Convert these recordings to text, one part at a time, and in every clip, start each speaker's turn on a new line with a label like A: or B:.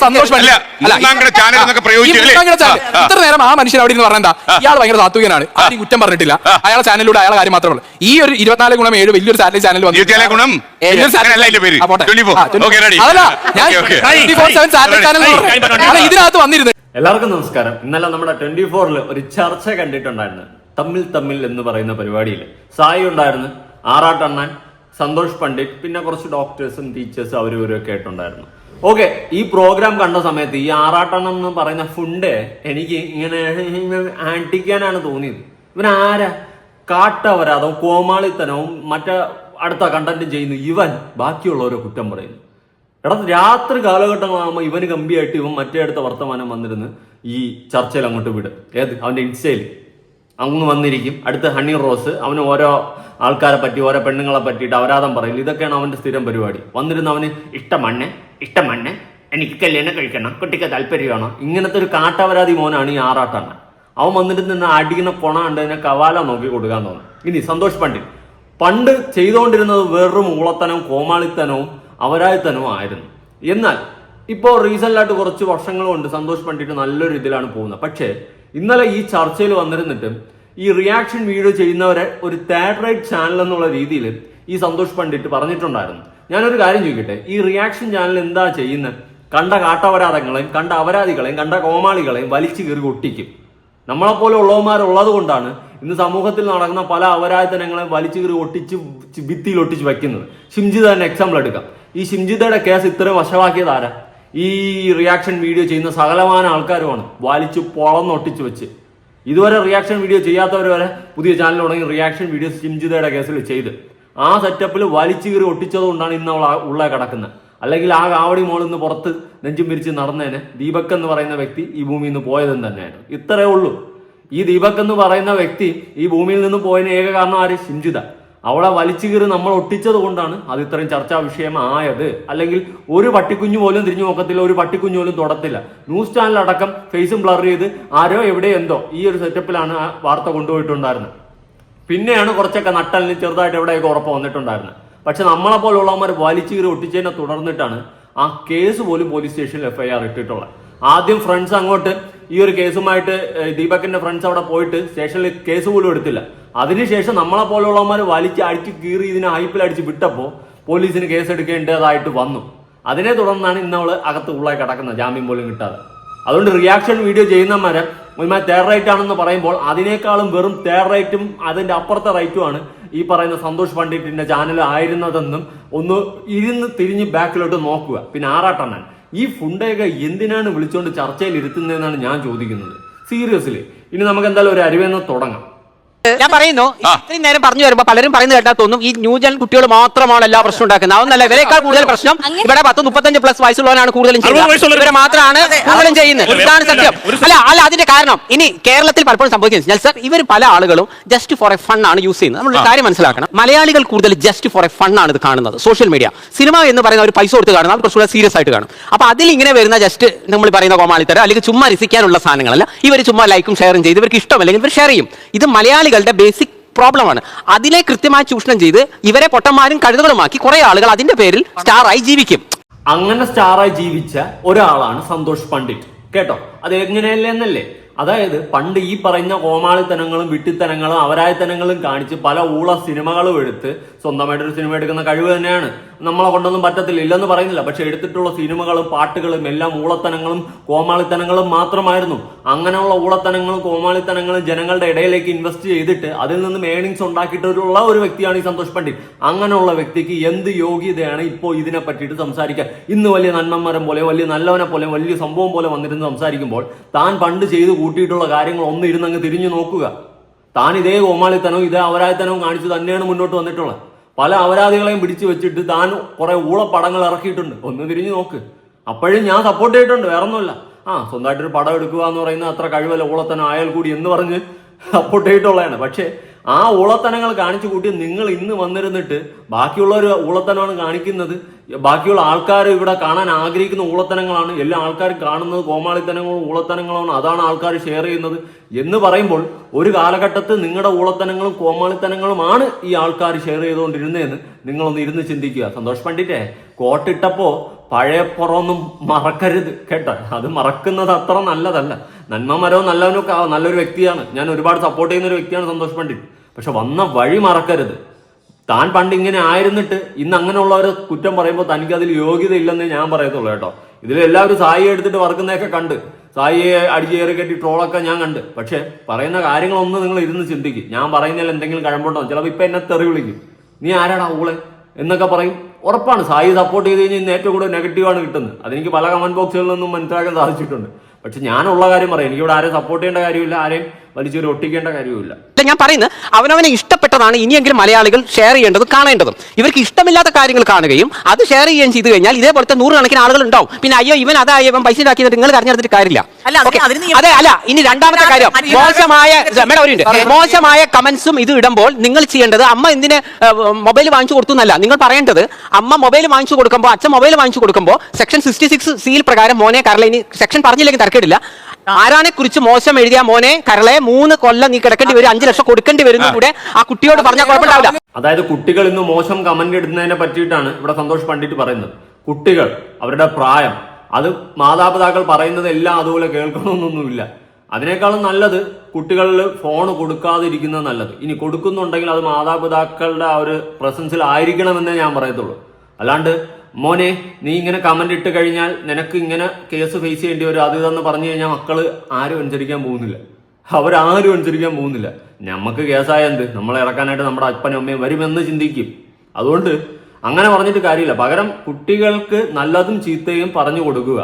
A: സന്തോഷ് ഇത്ര നേരം ആ മനുഷ്യൻ അവിടെ നിന്ന് പറഞ്ഞാ ഇയാൾ ഭയങ്കര താത്വികനാണ്, ആരും കുറ്റം പറഞ്ഞിട്ടില്ല, അയാളെ ചാനലിലൂടെ അയാളെ കാര്യം മാത്രമല്ല. ഈ ഒരു 24/7 വലിയൊരു സാറ്റലൈറ്റ് ചാനൽ വന്നു. ഇതിനകത്ത് വന്നിരുന്നു.
B: എല്ലാവർക്കും നമസ്കാരം. ഇന്നലെ നമ്മുടെ 24-ൽ ഒരു ചർച്ച കണ്ടിട്ടുണ്ടായിരുന്നു. തമ്മിൽ എന്ന് പറയുന്ന പരിപാടിയിൽ സായി ഉണ്ടായിരുന്നു, ആറാട്ടണ്ണൻ, സന്തോഷ് പണ്ഡിറ്റ്, പിന്നെ കുറച്ച് ഡോക്ടേഴ്സും ടീച്ചേഴ്സും അവരൊക്കെ ആയിട്ടുണ്ടായിരുന്നു. ഓക്കെ, ഈ പ്രോഗ്രാം കണ്ട സമയത്ത് ഈ ആറാട്ടണ്ണൻ എന്ന് പറയുന്ന ഫുണ്ട് എനിക്ക് ഇങ്ങനെ ആട്ടിക്കാനാണ് തോന്നിയത്. ഇവനാരാ? കാട്ടവരാതവും കോമാളിത്തനവും മറ്റേ അടുത്ത കണ്ടന്റും ചെയ്യുന്നു. ഇവൻ ബാക്കിയുള്ളവരെ കുറ്റം പറയുന്നു. എടാ, രാത്രി കാലഘട്ടങ്ങളാകുമ്പോൾ ഇവന് ഗംഭീരമായിട്ട് ഇവൻ മറ്റേ അടുത്ത വർത്തമാനം വന്നിരുന്ന് ഈ ചർച്ചയിൽ അങ്ങോട്ട് വിടും. ഏത് അവന്റെ ഇൻസ്റ്റയിൽ അങ്ങ് വന്നിരിക്കും. അടുത്ത് ഹണി റോസ്, അവന് ഓരോ ആൾക്കാരെ പറ്റി, ഓരോ പെണ്ണുങ്ങളെ പറ്റിയിട്ട് അപരാധം പറയില്ല. ഇതൊക്കെയാണ് അവന്റെ സ്ഥിരം പരിപാടി. വന്നിരുന്ന് അവന് ഇഷ്ടമണ്ണെ എനിക്ക് കല്യാണം കഴിക്കണം, കുട്ടിക്ക് താല്പര്യമാണോ, ഇങ്ങനത്തെ ഒരു കാട്ടപരാധി മോനാണ് ഈ ആറാട്ടണ്ണൻ. അവൻ വന്നിട്ട് നിന്ന് അടിക്കുന്ന കൊണ കണ്ട് അതിനെ കവാല നോക്കി കൊടുക്കാൻ തോന്നും. ഇനി സന്തോഷ് പണ്ഡിറ്റ് പണ്ട് ചെയ്തുകൊണ്ടിരുന്നത് വെറും ഊളത്തനവും കോമാളിത്തനവും അപരാധിത്തനവും ആയിരുന്നു. എന്നാൽ ഇപ്പോൾ റീസെൻ്റായിട്ട് കുറച്ച് വർഷങ്ങൾ കൊണ്ട് സന്തോഷ് പണ്ഡിറ്റ് നല്ലൊരു ഇതിലാണ് പോകുന്നത്. പക്ഷേ ഇന്നലെ ഈ ചർച്ചയിൽ വന്നിരുന്നിട്ട് ഈ റിയാക്ഷൻ വീഡിയോ ചെയ്യുന്നവരെ ഒരു തേർഡ് റേറ്റ് ചാനൽ എന്നുള്ള രീതിയിൽ ഈ സന്തോഷ് പണ്ഡിറ്റ് പറഞ്ഞിട്ടുണ്ടായിരുന്നു. ഞാനൊരു കാര്യം ചോദിക്കട്ടെ, ഈ റിയാക്ഷൻ ചാനൽ എന്താ ചെയ്യുന്നത്? കണ്ട കാട്ടപരാധങ്ങളെയും കണ്ട അപരാധികളെയും കണ്ട കോമാളികളെയും വലിച്ചു കയറി ഒട്ടിക്കും. നമ്മളെപ്പോലെ ഉള്ളവന്മാരുള്ളത് കൊണ്ടാണ് ഇന്ന് സമൂഹത്തിൽ നടക്കുന്ന പല അപരാധനങ്ങളെ വലിച്ചു കയറി ഒട്ടിച്ച് ഭിത്തിയിൽ ഒട്ടിച്ച് വയ്ക്കുന്നത്. ഷിംജിത തന്നെ എക്സാമ്പിൾ എടുക്കാം. ഈ ഷിംജിതയുടെ കേസ് ഇത്രയും വശമാക്കിയത് ആരാ? ഈ റിയാക്ഷൻ വീഡിയോ ചെയ്യുന്ന സകലമാന ആൾക്കാരുമാണ് വലിച്ചു പൊളന്നൊട്ടിച്ച് വെച്ച്. ഇതുവരെ റിയാക്ഷൻ വീഡിയോ ചെയ്യാത്തവർ വരെ പുതിയ ചാനൽ തുടങ്ങി റിയാക്ഷൻ വീഡിയോസ് ഷിംജിതയുടെ കേസിൽ ചെയ്ത് ആ സെറ്റപ്പിൽ വലിച്ചു കയറി ഒട്ടിച്ചത് കൊണ്ടാണ് ഇന്ന് അവൾ ഉള്ള കിടക്കുന്നത്. അല്ലെങ്കിൽ ആ കാവടി മോളിൽ നിന്ന് പുറത്ത് നെഞ്ചും പിരിച്ച് നടന്നതിന് ദീപക് എന്ന് പറയുന്ന വ്യക്തി ഈ ഭൂമിയിൽ നിന്ന് പോയതെന്ന് തന്നെയായിരുന്നു. ഇത്രയേ ഉള്ളൂ. ഈ ദീപക് എന്ന് പറയുന്ന വ്യക്തി ഈ ഭൂമിയിൽ നിന്ന് പോയതിന് ഏക കാരണം ആര്? ഷിംജിത. അവളെ വലിച്ചു കീറി നമ്മൾ ഒട്ടിച്ചത് കൊണ്ടാണ് അത് ഇത്രയും ചർച്ചാ വിഷയമായത്. അല്ലെങ്കിൽ ഒരു പട്ടിക്കുഞ്ഞു പോലും തിരിഞ്ഞു നോക്കത്തില്ല, ഒരു പട്ടിക്കുഞ്ഞു പോലും തൊടത്തില്ല. ന്യൂസ് ചാനൽ അടക്കം ഫേസും ബ്ലർ ചെയ്ത് ആരോ എവിടെ എന്തോ ഈ ഒരു സെറ്റപ്പിലാണ് ആ വാർത്ത കൊണ്ടുപോയിട്ടുണ്ടായിരുന്നത്. പിന്നെയാണ് കുറച്ചൊക്കെ നട്ടലിന് ചെറുതായിട്ട് എവിടെയൊക്കെ ഉറപ്പ് വന്നിട്ടുണ്ടായിരുന്നത്. പക്ഷെ നമ്മളെ പോലുള്ളവന്മാർ വലിച്ചു കീറി ഒട്ടിച്ചതിനെ തുടർന്നിട്ടാണ് ആ കേസ് പോലും പോലീസ് സ്റ്റേഷനിൽ FIR ഇട്ടിട്ടുള്ളത്. ആദ്യം ഫ്രണ്ട്സ് അങ്ങോട്ട് ഈ ഒരു കേസുമായിട്ട് ദീപകിന്റെ ഫ്രണ്ട്സ് അവിടെ പോയിട്ട് സ്റ്റേഷനിൽ കേസ് പോലും എടുത്തില്ല. അതിനുശേഷം നമ്മളെ പോലുള്ളവന്മാർ വലിച്ച് അടിച്ച് കീറി ഇതിനെ ഹൈപ്പിലടിച്ച് വിട്ടപ്പോൾ പോലീസിന് കേസ് എടുക്കേണ്ടതായിട്ട് വന്നു. അതിനെ തുടർന്നാണ് ഇന്ന് അവള് അകത്ത് ഉള്ളായി കിടക്കുന്നത്, ജാമ്യം പോലും കിട്ടാതെ. അതുകൊണ്ട് റിയാക്ഷൻ വീഡിയോ ചെയ്യുന്നവരെ ഒരുമാതിരി തേർഡ് റേറ്റ് ആണെന്ന് പറയുമ്പോൾ അതിനേക്കാളും വെറും തേർഡ് റേറ്റും അതിന്റെ അപ്പുറത്തെ റേറ്റുമാണ് ഈ പറയുന്ന സന്തോഷ് പണ്ഡിറ്റിന്റെ ചാനൽ ആയിരുന്നതെന്നും ഒന്ന് ഇരുന്ന് തിരിഞ്ഞ് ബാക്കിലോട്ട് നോക്കുക. പിന്നെ ആറാട്ടണ്ണൻ ഈ ഫുണ്ടൊക്കെ എന്തിനാണ് വിളിച്ചുകൊണ്ട് ചർച്ചയിൽ ഇരുത്തുന്നതെന്നാണ് ഞാൻ ചോദിക്കുന്നത്. സീരിയസ്ലി. ഇനി നമുക്ക് എന്തായാലും ഒരു അരിവെന്ന് തുടങ്ങാം.
C: ഞാൻ പറയുന്നു, ഇത്രയും നേരം പറഞ്ഞു വരുമ്പോ പലരും പറയുന്നത് കേട്ടാൽ തോന്നും ഈ ന്യൂജൻ കുട്ടികൾ മാത്രമാണ് എല്ലാ പ്രശ്നം ഉണ്ടാക്കുന്നത്. അതൊന്നല്ല, ഇവരെക്കാൾ കൂടുതൽ പ്രശ്നം ഇവിടെ 10-35+ വയസ്സുള്ളവരാണ് കൂടുതലും ചെയ്യുന്നത്. ഇവരെ മാത്രമാണ് കൂടുതലും ചെയ്യുന്നത്. ഇതാണ് സത്യം. അല്ല അതിന്റെ കാരണം ഇനി കേരളത്തിൽ പലപ്പോഴും സംഭവിക്കുന്നത് സർ, ഇവർ പല ആളുകളും ജസ്റ്റ് ഫോർ എ ഫൺ ആണ് യൂസ് ചെയ്യുന്നത്. നമ്മൾ കാര്യം മനസ്സിലാക്കണം. മലയാളികൾ കൂടുതൽ ജസ്റ്റ് ഫോർ എ ഫൺ ആണ് ഇത് കാണുന്നത്. സോഷ്യൽ മീഡിയ സിനിമ എന്ന് പറയുന്ന ഒരു പൈസ കൊടുത്ത് കാണുന്നത് കുറച്ചുകൂടെ സീരിയസ് ആയിട്ട് കാണും. അപ്പൊ അതിൽ ഇങ്ങനെ വരുന്ന ജസ്റ്റ് നമ്മൾ പറയുന്ന കോമാളിത്തരം അല്ലെങ്കിൽ ചുമ്മാ രസിക്കാനുള്ള സാധനങ്ങളല്ല. ഇവർ ചുമ്മാ ലൈക്കും ഷെയറും ചെയ്ത് ഇവർക്ക് ഇഷ്ടമല്ലെങ്കിൽ ഇവർ ഷെയർ ചെയ്യും. ഇത് മലയാളികളുടെ ബേസിക് പ്രോബ്ലമാണ്. അതിനെ കൃത്യമായി ചൂഷണം ചെയ്ത് ഇവരെ പൊട്ടന്മാരും കഴുതകളുമാക്കി കുറെ ആളുകൾ അതിന്റെ പേരിൽ സ്റ്റാറായി ജീവിക്കും.
B: അങ്ങനെ സ്റ്റാറായി ജീവിച്ച ഒരാളാണ് സന്തോഷ് പണ്ഡിറ്റ്. കേട്ടോ, അത് എങ്ങനെയല്ലെന്നല്ലേ? അതായത് പണ്ട് ഈ പറയുന്ന കോമാളിത്തനങ്ങളും വിട്ടിത്തനങ്ങളും അപരാധിത്തനങ്ങളും കാണിച്ച് പല ഊള സിനിമകളും എടുത്ത് സ്വന്തമായിട്ടൊരു സിനിമ എടുക്കുന്ന കഴിവ് തന്നെയാണ്. നമ്മളെ കൊണ്ടൊന്നും പറ്റത്തില്ല, ഇല്ലെന്ന് പറയുന്നില്ല. പക്ഷെ എടുത്തിട്ടുള്ള സിനിമകളും പാട്ടുകളും എല്ലാം ഊളത്തനങ്ങളും കോമാളിത്തനങ്ങളും മാത്രമായിരുന്നു. അങ്ങനെയുള്ള ഊളത്തനങ്ങളും കോമാളിത്തനങ്ങളും ജനങ്ങളുടെ ഇടയിലേക്ക് ഇൻവെസ്റ്റ് ചെയ്തിട്ട് അതിൽ നിന്നും ഏണിങ്സ് ഉണ്ടാക്കിയിട്ടുള്ള ഒരു വ്യക്തിയാണ് ഈ സന്തോഷ് പണ്ഡിറ്റ്. അങ്ങനെയുള്ള വ്യക്തിക്ക് എന്ത് യോഗ്യതയാണ് ഇപ്പോൾ ഇതിനെ പറ്റിയിട്ട് സംസാരിക്കാൻ? ഇന്ന് വലിയ നന്മമരം പോലെ, വലിയ നല്ലവനെ പോലെ, വലിയ സംഭവം പോലെ വന്നിരുന്ന് സംസാരിക്കുമ്പോൾ താൻ പണ്ട് ചെയ്ത് കൂട്ടിയിട്ടുള്ള കാര്യങ്ങൾ ഒന്ന് ഇരുന്നങ്ങ് തിരിഞ്ഞു നോക്കുക. താൻ ഇതേ കോമാളിത്തനവും ഇതേ അപരാധിത്തനവും കാണിച്ച് തന്നെയാണ് മുന്നോട്ട് വന്നിട്ടുള്ളത്. പല അപരാധികളെയും പിടിച്ചു വെച്ചിട്ട് താൻ കുറെ ഊളപ്പടങ്ങൾ ഇറക്കിയിട്ടുണ്ട്. ഒന്ന് തിരിഞ്ഞു നോക്ക്. അപ്പോഴും ഞാൻ സപ്പോർട്ട് ചെയ്തിട്ടുണ്ട്, വേറൊന്നുമല്ല. സ്വന്തമായിട്ടൊരു പടം എടുക്കുക എന്ന് പറയുന്നത് അത്ര കഴിവല്ല, ഊളത്തനം ആയാൽ കൂടി എന്ന് പറഞ്ഞ് സപ്പോർട്ട് ചെയ്തിട്ടുള്ളതാണ്. പക്ഷെ ആ ഊളത്തനങ്ങൾ കാണിച്ചു കൂട്ടി നിങ്ങൾ ഇന്ന് വന്നിരുന്നിട്ട് ബാക്കിയുള്ളവർ ഊളത്തനമാണ് കാണിക്കുന്നത്. ബാക്കിയുള്ള ആൾക്കാർ ഇവിടെ കാണാൻ ആഗ്രഹിക്കുന്ന ഊളത്തനങ്ങളാണ്. എല്ലാ ആൾക്കാരും കാണുന്നത് കോമാളിത്തനങ്ങളും ഊളത്തനങ്ങളുമാണ്. അതാണ് ആൾക്കാർ ഷെയർ ചെയ്യുന്നത് എന്ന് പറയുമ്പോൾ ഒരു കാലഘട്ടത്തിൽ നിങ്ങളുടെ ഊളത്തനങ്ങളും കോമാളിത്തനങ്ങളുമാണ് ഈ ആൾക്കാർ ഷെയർ ചെയ്തുകൊണ്ടിരുന്നതെന്ന് നിങ്ങളൊന്ന് ഇരുന്ന് ചിന്തിക്കുക. സന്തോഷ് പണ്ഡിറ്റേ കോട്ടിട്ടപ്പോ പഴയപ്പുറമൊന്നും മറക്കരുത് കേട്ടോ. അത് മറക്കുന്നത് അത്ര നല്ലതല്ല. നന്മ മരവും നല്ലവനൊക്കെ നല്ലൊരു വ്യക്തിയാണ്, ഞാൻ ഒരുപാട് സപ്പോർട്ട് ചെയ്യുന്ന ഒരു വ്യക്തിയാണ് സന്തോഷ് പണ്ഡിറ്റ്. പക്ഷെ വന്ന വഴി മറക്കരുത്. താൻ പണ്ട് ഇങ്ങനെ ആയിരുന്നിട്ട് ഇന്ന് അങ്ങനെയുള്ളവരെ കുറ്റം പറയുമ്പോൾ തനിക്ക് അതിൽ യോഗ്യത ഇല്ലെന്നേ ഞാൻ പറയത്തുള്ളൂ കേട്ടോ. ഇതിൽ എല്ലാവരും സായി എടുത്തിട്ട് വർക്കുന്നതൊക്കെ കണ്ട്, സായിയെ അടിച്ചേറി കെട്ടി ട്രോളൊക്കെ ഞാൻ കണ്ട്. പക്ഷെ പറയുന്ന കാര്യങ്ങളൊന്നും നിങ്ങൾ ഇരുന്ന് ചിന്തിക്കും. ഞാൻ പറയുന്നതിൽ എന്തെങ്കിലും കഴമ്പോട്ടോ, ചിലപ്പോൾ ഇപ്പൊ എന്നെ തെറി വിളിക്കും, നീ ആരാടാ ഊളെ എന്നൊക്കെ പറയും. ഉറപ്പാണ് സായി സപ്പോർട്ട് ചെയ്ത് കഴിഞ്ഞാൽ ഇന്ന് ഏറ്റവും കൂടുതൽ നെഗറ്റീവാണ് കിട്ടുന്നത്. അതെനിക്ക് പല കമന്റ് ബോക്സുകളിൽ നിന്നും മനസ്സിലാക്കാൻ സാധിച്ചിട്ടുണ്ട്. പക്ഷെ ഞാനുള്ള കാര്യം പറയാം, എനിക്കിവിടെ ആരെയും സപ്പോർട്ട് ചെയ്യേണ്ട കാര്യമില്ല, ആരെയും വലിച്ചൊരു ഒട്ടിക്കേണ്ട കാര്യമില്ല.
C: ഞാൻ പറയുന്നത് അവനവനെ ഇഷ്ടപ്പെട്ടതാണ് ഇനിയെങ്കിലും മലയാളികൾ ഷെയർ ചെയ്യേണ്ടതും കാണേണ്ടതും. ഇവർക്ക് ഇഷ്ടമില്ലാത്ത കാര്യങ്ങൾ കാണുകയും അത് ഷെയർ ചെയ്യുകയും ചെയ്തു കഴിഞ്ഞാൽ ഇതേപോലത്തെ 100 കണക്കിന് ആളുകൾ ഉണ്ടാവും. പിന്നെ അയ്യോ ഇവൻ അതായ ഇവൻ പൈസ ഉണ്ടാക്കിയിട്ട് നിങ്ങൾ കരഞ്ഞെടുത്തിട്ട് കാര്യമില്ല. അതെ, അല്ല, ഇനി രണ്ടാമത്തെ കാര്യം, മോശമായ കമന്റ്സും ഇത് ഇടുമ്പോൾ നിങ്ങൾ ചെയ്യേണ്ടത് അമ്മ എന്തിന് മൊബൈൽ വാങ്ങിച്ചു കൊടുത്തു എന്നല്ല, നിങ്ങൾ പറയേണ്ടത് അമ്മ മൊബൈൽ വാങ്ങിച്ചു കൊടുക്കുമ്പോൾ, അച്ഛൻ മൊബൈൽ വാങ്ങിച്ചു കൊടുക്കുമ്പോൾ സെക്ഷൻ 66 സീൽ പ്രകാരം മോനെ കരളെ, ഇനി സെക്ഷൻ പറഞ്ഞില്ലെങ്കിൽ തർക്കമില്ല, ആരാനെ കുറിച്ച് മോശം എഴുതിയ മോനെ കരളെ 3 കൊല്ലം നീ കിടക്കേണ്ടി വരും, 5 ലക്ഷം കൊടുക്കേണ്ടി വരുന്ന കൂടെ ആ കുട്ടിയോട് പറഞ്ഞാൽ കുഴപ്പമില്ല.
B: അതായത് കുട്ടികൾ ഇന്ന് മോശം കമന്റ് ഇടുന്നതിനെ പറ്റിയിട്ടാണ് ഇവിടെ സന്തോഷ് പണ്ഡിറ്റ് പറയുന്നത്. കുട്ടികൾ അവരുടെ പ്രായം, അത് മാതാപിതാക്കൾ പറയുന്നത് എല്ലാം അതുപോലെ കേൾക്കണമെന്നൊന്നുമില്ല. അതിനേക്കാളും നല്ലത് കുട്ടികളിൽ ഫോൺ കൊടുക്കാതിരിക്കുന്നത് നല്ലത്. ഇനി കൊടുക്കുന്നുണ്ടെങ്കിൽ അത് മാതാപിതാക്കളുടെ ആ ഒരു പ്രസൻസിൽ ആയിരിക്കണമെന്നേ ഞാൻ പറയത്തുള്ളൂ. അല്ലാണ്ട് മോനെ നീ ഇങ്ങനെ കമന്റ് ഇട്ട് കഴിഞ്ഞാൽ നിനക്ക് ഇങ്ങനെ കേസ് ഫേസ് ചെയ്യേണ്ടി വരും, അത് ഇതെന്ന് പറഞ്ഞു കഴിഞ്ഞാൽ മക്കള് ആരും അനുസരിക്കാൻ പോകുന്നില്ല, അവരാരും അനുസരിക്കാൻ പോകുന്നില്ല. നമുക്ക് കേസായ എന്ത്, നമ്മളെ ഇറക്കാനായിട്ട് നമ്മുടെ അപ്പനും അമ്മയും വരുമെന്ന് ചിന്തിക്കും. അതുകൊണ്ട് അങ്ങനെ പറഞ്ഞിട്ട് കാര്യമില്ല. പകരം കുട്ടികൾക്ക് നല്ലതും ചീത്തയും പറഞ്ഞു കൊടുക്കുക.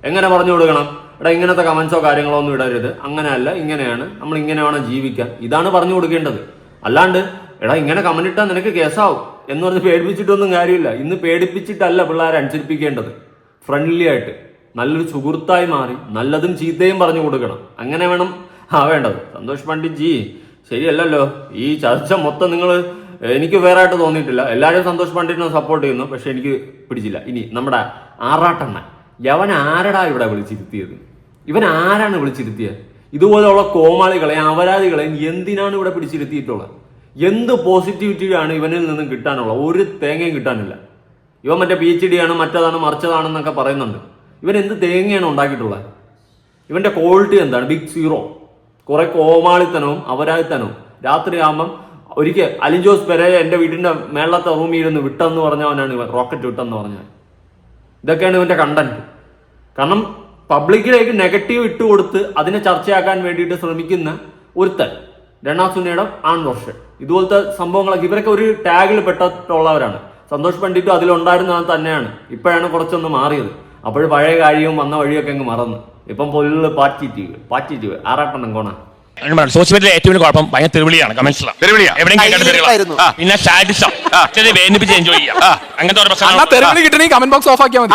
B: എങ്ങനെ പറഞ്ഞു കൊടുക്കണം? എടാ ഇങ്ങനത്തെ കമന്റ്സോ കാര്യങ്ങളോ ഒന്നും ഇടരുത്, അങ്ങനെയല്ല ഇങ്ങനെയാണ്, നമ്മൾ ഇങ്ങനെ വേണം ജീവിക്കാൻ, ഇതാണ് പറഞ്ഞു കൊടുക്കേണ്ടത്. അല്ലാണ്ട് എടാ ഇങ്ങനെ കമന്റ് ഇട്ടാൽ നിനക്ക് കേസാവും എന്ന് പറഞ്ഞ് പേടിപ്പിച്ചിട്ടൊന്നും കാര്യമില്ല. ഇന്ന് പേടിപ്പിച്ചിട്ടല്ല പിള്ളേരെ അനുസരിപ്പിക്കേണ്ടത്. ഫ്രണ്ട്ലി ആയിട്ട് നല്ലൊരു സുഹൃത്തായി മാറി നല്ലതും ചീത്തയും പറഞ്ഞു കൊടുക്കണം. അങ്ങനെ വേണം ആവേണ്ടത്. സന്തോഷ് പണ്ഡിറ്റ് ജി ശരിയല്ലല്ലോ. ഈ ചർച്ച മൊത്തം എനിക്ക് വേറെ ആയിട്ട് തോന്നിയിട്ടില്ല. എല്ലാവരും സന്തോഷ് പണ്ഡിറ്റിനെ സപ്പോർട്ട് ചെയ്യുന്നു, പക്ഷെ എനിക്ക് പിടിച്ചില്ല. ഇനി നമ്മുടെ ആറാട്ടണ്ണൻ, യവൻ ആരടാ ഇവിടെ വിളിച്ചിരുത്തിയത്? ഇവൻ ആരാണ് വിളിച്ചിരുത്തിയത്? ഇതുപോലെയുള്ള കോമാളികളെയും അപരാധികളെയും എന്തിനാണ് ഇവിടെ പിടിച്ചിരുത്തിയിട്ടുള്ളത്? എന്ത് പോസിറ്റിവിറ്റിയാണ് ഇവനിൽ നിന്നും കിട്ടാനുള്ളത്? ഒരു തേങ്ങയും കിട്ടാനില്ല. ഇവൻ മറ്റേ PhD ആണ്, മറ്റേതാണ്, മറിച്ചതാണെന്നൊക്കെ പറയുന്നുണ്ട്. ഇവൻ എന്ത് തേങ്ങയാണ് ഉണ്ടാക്കിയിട്ടുള്ളത്? ഇവന്റെ ക്വാളിറ്റി എന്താണ്? Big zero. കുറെ കോമാളിത്തനവും അപരാധിത്തനവും. രാത്രിയാകുമ്പം ഒരിക്കൽ അലിൻ ജോസ് പെരേര എന്റെ വീടിന്റെ മേളത്തെ റൂമിൽ ഇരുന്ന് വിട്ടെന്ന് പറഞ്ഞവനാണ് ഇവൻ, റോക്കറ്റ് വിട്ടെന്ന് പറഞ്ഞാൽ. ഇതൊക്കെയാണ് ഇവന്റെ കണ്ടന്റ്. കാരണം പബ്ലിക്കിലേക്ക് നെഗറ്റീവ് ഇട്ടുകൊടുത്ത് അതിനെ ചർച്ചയാക്കാൻ വേണ്ടിയിട്ട് ശ്രമിക്കുന്ന ഒരുത്തൻ രണാസുനയുടെ ആൺവർഷൻ. ഇതുപോലത്തെ സംഭവങ്ങളൊക്കെ ഇവരൊക്കെ ഒരു ടാഗിൽ പെട്ടിട്ടുള്ളവരാണ്. സന്തോഷ് പണ്ഡിറ്റും അതിലുണ്ടായിരുന്നത് തന്നെയാണ്. ഇപ്പോഴാണ് കുറച്ചൊന്ന് മാറിയത്. അപ്പോൾ പഴയ കാര്യവും വന്ന വഴിയൊക്കെ അങ്ങ് മറന്ന് ഇപ്പം പൊല്ല് പാറ്റിറ്റീവ് ആറാട്ടെണ്ണം കോണ.
D: സോഷ്യൽ മീഡിയയിലെ ഏറ്റവും വലിയ കുഴപ്പം ഭയങ്കര തെരുവിളിയാണ്, കമന്റ്സിലാണ്. പിന്നെ സാഡിസം വേദനിപ്പിച്ച് എൻജോയ് ചെയ്യാം. അങ്ങനത്തെ ഒരു പ്രശ്നം
A: കമന്റ് ബോക്സ് ഓഫ് ആക്കിയാൽ മതി.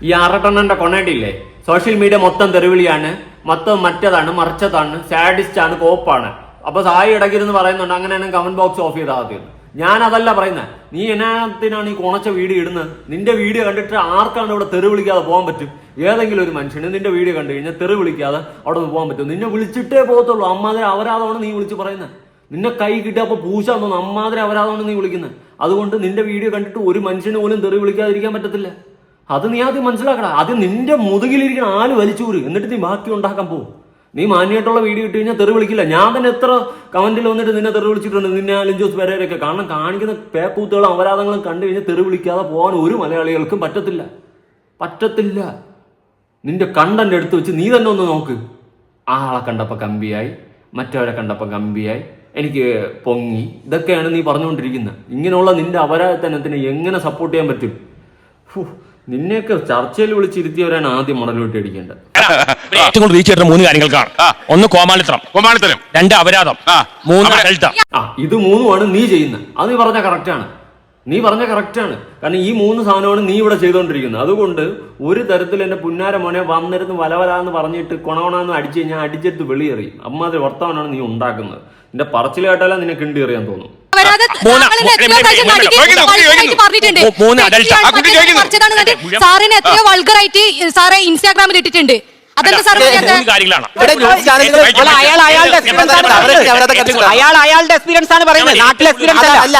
B: ഈ ആറട്ടെണ്ണന്റെ കൊണേടിയില്ലേ, സോഷ്യൽ മീഡിയ മൊത്തം തെരുവിളിയാണ്, മൊത്തം മറ്റേതാണ്, മറിച്ചതാണ്, സാഡിസ്റ്റ് ആണ്, കോപ്പാണ്. അപ്പൊ സായി ഇടയ്ക്കിരുന്ന് പറയുന്നുണ്ട് അങ്ങനെയാണെങ്കിൽ കമന്റ് ബോക്സ് ഓഫ് ചെയ്താൽ മതി. ഞാൻ അതല്ല പറയുന്നത്. നീ എന്നാത്തിനാണ് ഈ കുണച്ച വീഡിയോ ഇടുന്നത്? നിന്റെ വീഡിയോ കണ്ടിട്ട് ആർക്കാണ് ഇവിടെ തെറി വിളിക്കാതെ പോകാൻ പറ്റും? ഏതെങ്കിലും ഒരു മനുഷ്യന് നിന്റെ വീഡിയോ കണ്ടു കഴിഞ്ഞാൽ തെറി വിളിക്കാതെ അവിടെ നിന്ന് പോകാൻ പറ്റും? നിന്നെ വിളിച്ചിട്ടേ പോകത്തുള്ളൂ. അമ്മാതിരി അപരാധമാണ് നീ വിളിച്ച് പറയുന്നത്. നിന്നെ കൈ കിട്ടിയപ്പോൾ പൂശാൻ തോന്നുന്നു, അമ്മാതിരി അപരാധമാണ് നീ വിളിക്കുന്നത്. അതുകൊണ്ട് നിന്റെ വീഡിയോ കണ്ടിട്ട് ഒരു മനുഷ്യന് പോലും തെറി വിളിക്കാതിരിക്കാൻ പറ്റത്തില്ല. അത് നീ ആദ്യം മനസ്സിലാക്കടാ. ആദ്യം നിന്റെ മുതുകിലിരിക്കുന്ന ആല് വലിച്ചൂര്, എന്നിട്ട് നീ ബാക്കി ഉണ്ടാക്കാൻ പോകും. നീ മാന്യമായിട്ടുള്ള വീഡിയോ ഇട്ട് കഴിഞ്ഞാൽ തെറി വിളിക്കില്ല. ഞാൻ തന്നെ എത്ര കമന്റിൽ വന്നിട്ട് നിന്നെ തെറി വിളിച്ചിട്ടുണ്ട്, നിന്നെ അലിൻ ജോസ് പെരേരയൊക്കെ. കാരണം കാണിക്കുന്ന പേക്കൂത്തുകളും അപരാധങ്ങളും കണ്ടു കഴിഞ്ഞാൽ തെറി വിളിക്കാതെ പോകാൻ ഒരു മലയാളികൾക്കും പറ്റത്തില്ല. നിന്റെ കണ്ടന്റ് എടുത്തു വെച്ച് നീ തന്നെ ഒന്ന് നോക്ക്. ആളെ കണ്ടപ്പോൾ കമ്പിയായി, മറ്റവരെ കണ്ടപ്പോൾ കമ്പിയായി, എനിക്ക് പൊങ്ങി, ഇതൊക്കെയാണ് നീ പറഞ്ഞുകൊണ്ടിരിക്കുന്നത്. ഇങ്ങനെയുള്ള നിന്റെ അപരാധത്തിനെ എങ്ങനെ സപ്പോർട്ട് ചെയ്യാൻ പറ്റും? നിന്നെയൊക്കെ ചർച്ചയിൽ വിളിച്ചിരുത്തിയവരാണ് ആദ്യം മണലോട്ടി അടിക്കേണ്ടത്.
D: ഏറ്റവും കൂടുതൽ റീച്ച് ചെയ്യുന്ന 3 കാര്യങ്ങൾക്കാണ്. ഒന്ന് കോമാളിത്തരം, 2 അപരാധം, 3 അഡൽട്ടർ.
B: ഇത് 3ഉമാണ് നീ ചെയ്യുന്നത്. അത് നീ പറഞ്ഞ കറക്റ്റാണ്. കാരണം ഈ 3 സാധനമാണ് നീ ഇവിടെ ചെയ്തുകൊണ്ടിരിക്കുന്നത്. അതുകൊണ്ട് ഒരു തരത്തിൽ എന്റെ പുന്നാര മോനെ വന്നിരുന്ന് വലവലാന്ന് പറഞ്ഞിട്ട് കൊണവണെന്ന് അടിച്ചു കഴിഞ്ഞാൽ അടിച്ചെടുത്ത് വെളിയെറിയും. അമ്മാതിരി വർത്തമാനാണ് നീ ഉണ്ടാക്കുന്നത്. നിന്റെ പറച്ചിൽ കേട്ടാലേ നിന്നെ കിണ്ടി എറിയാൻ തോന്നും.
E: സാറിന് എത്രയോ വൾഗറായിട്ട് സാറെ ഇൻസ്റ്റാഗ്രാമിൽ ഇട്ടിട്ടുണ്ട്. അതെന്താ സാർ പറയാത്തെ?
D: മൂന്ന് കാര്യങ്ങളാണ്.
C: ഇവിടെ ന്യൂസ് ചാനലുകൾ അല്ല, അയാൾ അയാളുടെ എക്സ്പീരിയൻസ് ആണ് പറയുന്നത്. അയാൾ അയാളുടെ എക്സ്പീരിയൻസ് ആണ് പറയുന്നത്, നാട്ടിലെ എക്സ്പീരിയൻസ് അല്ല.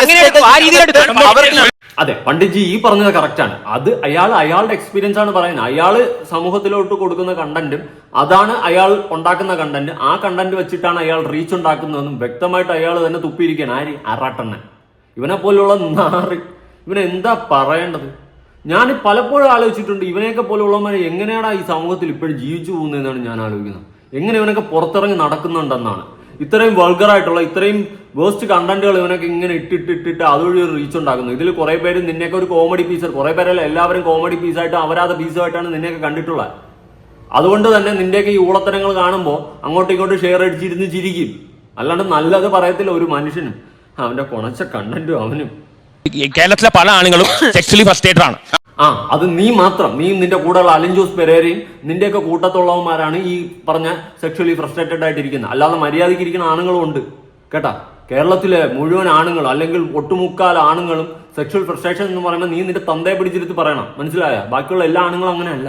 C: അങ്ങനെ ആ രീതിയിൽ എടുത്തു.
B: അതെ, പണ്ഡിറ്റ്ജി ഈ പറഞ്ഞത് കറക്റ്റാണ്. അത് അയാളുടെ എക്സ്പീരിയൻസ് ആണ് പറയുന്നത്. അയാള് സമൂഹത്തിലോട്ട് കൊടുക്കുന്ന കണ്ടന്റും അതാണ് അയാൾ ഉണ്ടാക്കുന്ന കണ്ടന്റ്. ആ കണ്ടന്റ് വെച്ചിട്ടാണ് അയാൾ റീച്ച് ഉണ്ടാക്കുന്നതെന്നും വ്യക്തമായിട്ട് അയാൾ തന്നെ തുപ്പിയിരിക്കുകയാണ്. ആര്? ആറാട്ടണ്ണൻ. ഇവനെ പോലുള്ള നാറി, ഇവനെ എന്താ പറയേണ്ടത്? ഞാൻ പലപ്പോഴും ആലോചിച്ചിട്ടുണ്ട്, ഇവനെയൊക്കെ പോലുള്ളവന്മാരെ എങ്ങനെയാണ് ഈ സമൂഹത്തിൽ ഇപ്പോഴും ജീവിച്ചു പോകുന്നതെന്നാണ് ഞാൻ ആലോചിക്കുന്നത്. എങ്ങനെ ഇവനൊക്കെ പുറത്തിറങ്ങി നടക്കുന്നുണ്ടെന്നാണ്. ഇത്രയും വൾഗറായിട്ടുള്ള ഇത്രയും വേസ്റ്റ് കണ്ടന്റുകൾ ഇവനൊക്കെ ഇങ്ങനെ ഇട്ടിട്ട് അതുവഴി ഒരു റീച്ച് ഉണ്ടാക്കുന്നു. ഇതിൽ കുറെ പേര് നിന്നെയൊക്കെ ഒരു കോമഡി പീസ്, കുറെ പേരല്ല എല്ലാവരും കോമഡി പീസായിട്ട് അപരാധ പീസുമായിട്ടാണ് നിന്നെയൊക്കെ കണ്ടിട്ടുള്ളത്. അതുകൊണ്ട് തന്നെ നിന്റെയൊക്കെ ഈ ഊളത്തരങ്ങൾ കാണുമ്പോൾ അങ്ങോട്ടും ഇങ്ങോട്ടും ഷെയർ അടിച്ചിരുന്ന് ചിരിക്കും. അല്ലാണ്ട് നല്ലത് പറയത്തില്ല ഒരു മനുഷ്യനും. അവന്റെ കൊണച്ച കണ്ടന്റും അവനും.
D: കേരളത്തിലെ പല ആളുകളും സെക്സ്വലി ഫ്രസ്ട്രേറ്റഡ് ആണ്.
B: അത് നീ മാത്രം, നീ നിന്റെ കൂടെയുള്ള അലൻ ജോസ് പെരേരയും നിന്റെയൊക്കെ കൂട്ടത്തുള്ളവന്മാരാണ് ഈ പറഞ്ഞ സെക്ഷലി ഫ്രസ്ട്രേറ്റഡ് ആയിട്ടിരിക്കുന്നത്. അല്ലാതെ മര്യാദയ്ക്ക് ഇരിക്കുന്ന ആണുങ്ങളും ഉണ്ട് കേട്ടാ. കേരളത്തിലെ മുഴുവൻ ആണുങ്ങളും അല്ലെങ്കിൽ ഒട്ടുമുക്കാൽ ആണുങ്ങളും സെക്ഷൽ ഫ്രസ്ട്രേഷൻ എന്ന് പറയുമ്പോൾ നീ നിന്റെ തന്തയെ പിടിച്ചിരുത്തി പറയണം, മനസ്സിലായ? ബാക്കിയുള്ള എല്ലാ ആണുങ്ങളും അങ്ങനെയല്ല.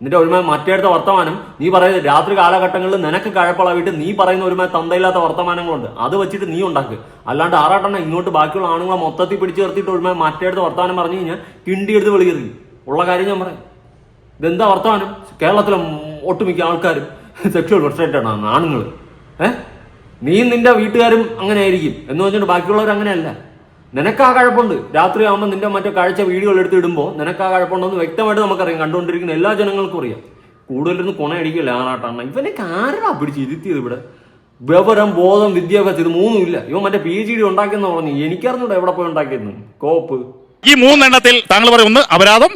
B: നിന്റെ ഒരുമാതിരി മറ്റേടുത്ത വർത്തമാനം നീ പറയുന്നത് രാത്രി കാലഘട്ടങ്ങളിൽ നിനക്ക് കഴപ്പളവിട്ട് നീ പറയുന്ന ഒരുമാതിരി തന്തയില്ലാത്ത വർത്തമാനങ്ങളുണ്ട്, അത് വെച്ചിട്ട് നീ ഉണ്ടാക്ക്. അല്ലാണ്ട് ആറാട്ടെണ്ണ ഇങ്ങോട്ട് ബാക്കിയുള്ള ആണുങ്ങളെ മൊത്തത്തിൽ പിടിച്ചു നിർത്തിയിട്ട് ഒരുമാതിരി മറ്റേടുത്ത വർത്തമാനം പറഞ്ഞു കഴിഞ്ഞാൽ കിണ്ടിയെടുത്ത് വെളിയേറി. ഉള്ള കാര്യം ഞാൻ പറയാം. ഇതെന്താ വർത്തമാനം? കേരളത്തിലെ ഒട്ടുമിക്ക ആൾക്കാരും സെക്ഷൽ ഫ്രസ്ട്രേറ്റഡ് ആണ് ആണുങ്ങൾ. നീ നിന്റെ വീട്ടുകാരും അങ്ങനെ ആയിരിക്കും എന്ന് വെച്ചിട്ട് ബാക്കിയുള്ളവർ അങ്ങനെയല്ല. നിനക്ക് ആ കഴപ്പുണ്ട്. രാത്രി ആകുമ്പോൾ നിന്റെ മറ്റേ കാഴ്ച വീഡിയോകൾ എടുത്ത് ഇടുമ്പോൾ നിനക്ക് ആ കഴപ്പുണ്ടെന്ന് വ്യക്തമായിട്ട് നമുക്കറിയാം. കണ്ടുകൊണ്ടിരിക്കുന്ന എല്ലാ ജനങ്ങൾക്കും അറിയാം. കൂടുതലിരുന്ന് കൊണയടിക്കില്ല ആറാട്ടാണ്. ഇവനൊക്കെ ആരാ പിടിച്ച് ഇരുത്തിയത് ഇവിടെ? വിവരം, ബോധം, വിദ്യാഭ്യാസം ഇത് മൂന്നും ഇല്ല. ഇവൻ മറ്റേ PhD ഉണ്ടാക്കിയെന്ന് പറഞ്ഞു. എനിക്കറിഞ്ഞൂടെ എവിടെ പോയി ഉണ്ടാക്കിയെന്ന്. കോപ്പ്.
F: ഈ മൂന്നെണ്ണത്തിൽ താങ്കൾ പറയും, ഒന്ന് അപരാധം,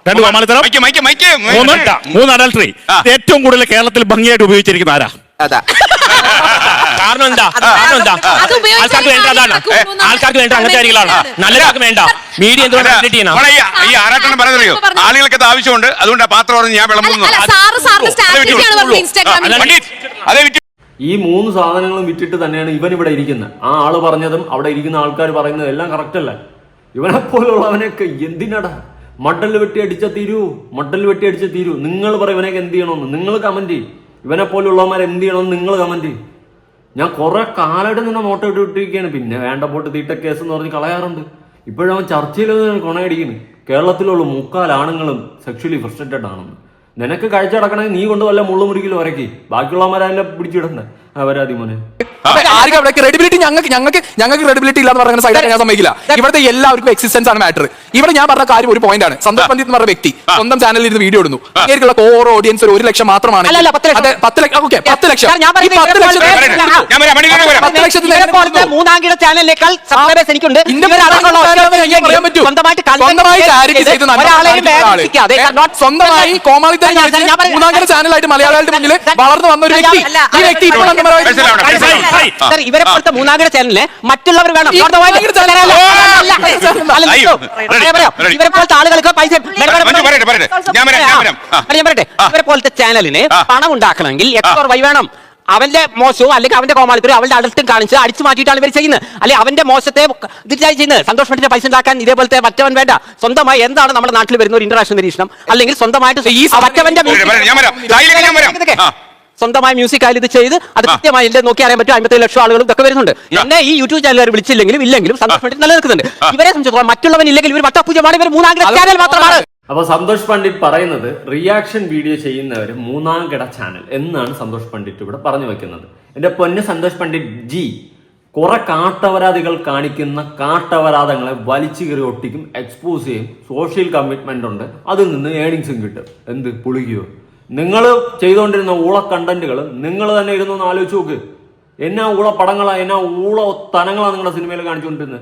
F: രണ്ട് കോമാളിത്തരം, മൂന്ന് അഡൽട്ടറി. ഏറ്റവും കൂടുതൽ കേരളത്തിൽ ഭംഗിയായിട്ട് ഉപയോഗിച്ചിരിക്കുന്ന ആരാ?
D: കാരണം എന്താ? ആൾക്കാർക്ക് വേണ്ട അതാണ്. ആൾക്കാർക്ക് വേണ്ട അങ്ങനത്തെ കാര്യങ്ങളാണ്. നല്ലതാർക്ക് വേണ്ട. മീഡിയ എന്തുകൊണ്ട്
G: ഈ ആറാട്ടെണ്ണം പറയുന്നറിയോ? ആളുകൾക്ക് അത് ആവശ്യമുണ്ട്, അതുകൊണ്ട് ആ പാത്രം പറഞ്ഞ് ഞാൻ വിളമ്പുന്നു.
B: ഈ മൂന്ന് സാധനങ്ങളും വിറ്റിട്ട് തന്നെയാണ് ഇവൻ ഇവിടെ ഇരിക്കുന്നത്. ആ ആള് പറഞ്ഞതും അവിടെ ഇരിക്കുന്ന ആൾക്കാർ പറയുന്നതും എല്ലാം കറക്റ്റ് അല്ല. ഇവനെ പോലുള്ളവനൊക്കെ എന്തിനടാ മഡൽ വെട്ടി അടിച്ച തീരൂ. നിങ്ങൾ പറയും ഇവനൊക്കെ എന്ത് ചെയ്യണമെന്ന്. നിങ്ങൾ കമന്റ് ചെയ്യും. ഇവനെ പോലുള്ളവന്മാർ എന്ത് ചെയ്യണമെന്ന് നിങ്ങൾ കമന്റ് ചെയ്യും. ഞാൻ കുറെ കാലമായിട്ട് നിന്നെ നോട്ട് ഇട്ടിരിക്കുകയാണ്. പിന്നെ വേണ്ട പോട്ട് തീട്ട കേസ് എന്ന് പറഞ്ഞ് കളയാറുണ്ട്. ഇപ്പോഴും അവൻ ചർച്ചയിൽ കൊണയടിക്കുന്നു. കേരളത്തിലുള്ള മുക്കാൽ ആണുങ്ങളും സെക്ഷലി ഫ്രസ്ട്രേറ്റഡ് ആണെന്ന്. നിനക്ക് കഴിച്ചടക്കണമെങ്കിൽ നീ കൊണ്ട് വല്ല മുള്ളുമുറിക്കലും വരക്കി. ബാക്കിയുള്ളവരെ പിടിച്ചിടണ്ടേ? അവരാതി മോനെ.
A: ക്രെഡിബിലിറ്റി ഞങ്ങൾക്ക് ക്രെഡിബിലിറ്റി ഇല്ലാന്ന് പറയുന്ന സൈഡായിട്ട് ഞാൻ സമ്മതിക്കില്ല. ഇവിടുത്തെ എല്ലാവർക്കും എക്സിസ്റ്റൻസ് ആണ് മാറ്റർ. ഇവിടെ ഞാൻ പറഞ്ഞ കാര്യം ഒരു പോയിന്റ് ആണ്. സന്തോഷ് പണ്ഡിറ്റ് എന്ന് പറഞ്ഞ വ്യക്തി സ്വന്തം ചാനലിൽ ഇരുന്ന് വീഡിയോ ഇടുന്നു. അങ്ങനെയുള്ള കോർ ഓഡിയൻസ് 1 ലക്ഷം മാത്രമാണ്. 10 ലക്ഷം
C: മൂന്നാംകിട ചാനലിനേക്കാൾ സബ്സ്ക്രൈബേഴ്സ് എനിക്കുണ്ട്.
A: സ്വന്തമായി കോമാളിത്തരം മൂന്നാംകിട ചാനലായിട്ട് മലയാളികളുടെ മുന്നിൽ വളർന്നു വന്ന ഒരു വ്യക്തി. ഈ വ്യക്തി
C: ഇവരെ പോലത്തെ മൂന്നാംകിട ചാനലിനെ മറ്റുള്ളവർ വേണം. ഇവരെ പോലത്തെ ആളുകൾക്ക് പൈസ ഇവരെ പോലത്തെ ചാനലിന് പണം ഉണ്ടാക്കണമെങ്കിൽ XY വേണം. അവന്റെ മോശവും അല്ലെങ്കിൽ അവന്റെ കോമാളിത്തരം അവന്റെ അടൽത്തും കാണിച്ച് അടിച്ചു മാറ്റിയിട്ടാണ് ഇവർ ചെയ്യുന്നത്. അല്ലെ അവന്റെ മോശത്തെ ചെയ്യുന്നത്. സന്തോഷ് പണ്ഡിറ്റ് പൈസ ഉണ്ടാക്കാൻ ഇതേപോലത്തെ മറ്റവൻ വേണ്ട. സ്വന്തമായി എന്താണ് നമ്മുടെ നാട്ടിൽ വരുന്ന ഒരു ഇന്റർനാഷണൽ നിരീക്ഷണം അല്ലെങ്കിൽ സ്വന്തമായിട്ട് സ്വന്തമായ മ്യൂസിക് ആയാലും ഇത് ചെയ്ത് അത് കൃത്യമായി എന്റെ നോക്കി അറിയാൻ പറ്റും. 57 ലക്ഷം ആളുകളും ഇതൊക്കെ വരുന്നുണ്ട്. എന്നെ ഈ യൂട്യൂബ് ചാനലുകാർ വിളിച്ചില്ലെങ്കിലും ഇല്ലെങ്കിലും സന്തോഷ് പണ്ഡിറ്റ് നിലനിൽക്കുന്നുണ്ട്. ഇവരെ സംബന്ധിച്ചിടത്തോളം മറ്റുള്ളവൻ ഇല്ലെങ്കിൽ ഇവർ വട്ടപൂജമാണ്. ഇവർ മൂന്നാംകിട ചാനൽ മാത്രമാണ്.
B: അപ്പൊ സന്തോഷ് പണ്ഡിറ്റ് പറയുന്നത് റിയാക്ഷൻ വീഡിയോ ചെയ്യുന്നവർ മൂന്നാംകിട ചാനൽ എന്നാണ് സന്തോഷ് പണ്ഡിറ്റ് ഇവിടെ പറഞ്ഞു വെക്കുന്നത്. എന്റെ പൊന്ന് സന്തോഷ് പണ്ഡിറ്റ് ജി, കുറെ കാട്ടപരാധികൾ കാണിക്കുന്ന കാട്ടപരാധങ്ങളെ വലിച്ചു കയറി ഒട്ടിക്കും, എക്സ്പോസ് ചെയ്യും. സോഷ്യൽ കമ്മിറ്റ്മെന്റ് ഉണ്ട്, അതിൽ നിന്ന് ഏണിങ്സും കിട്ടും. എന്ത് പുളിക്കുകയോ? നിങ്ങൾ ചെയ്തുകൊണ്ടിരുന്ന ഊള കണ്ടന്റുകൾ നിങ്ങൾ തന്നെ ഇരുന്നൊന്ന് ആലോചിച്ച് നോക്ക്. എന്നാ ഊള പടങ്ങളാ, എന്നാ ഊള തനങ്ങളാ നിങ്ങളുടെ സിനിമയിൽ കാണിച്ചുകൊണ്ടിരുന്നത്.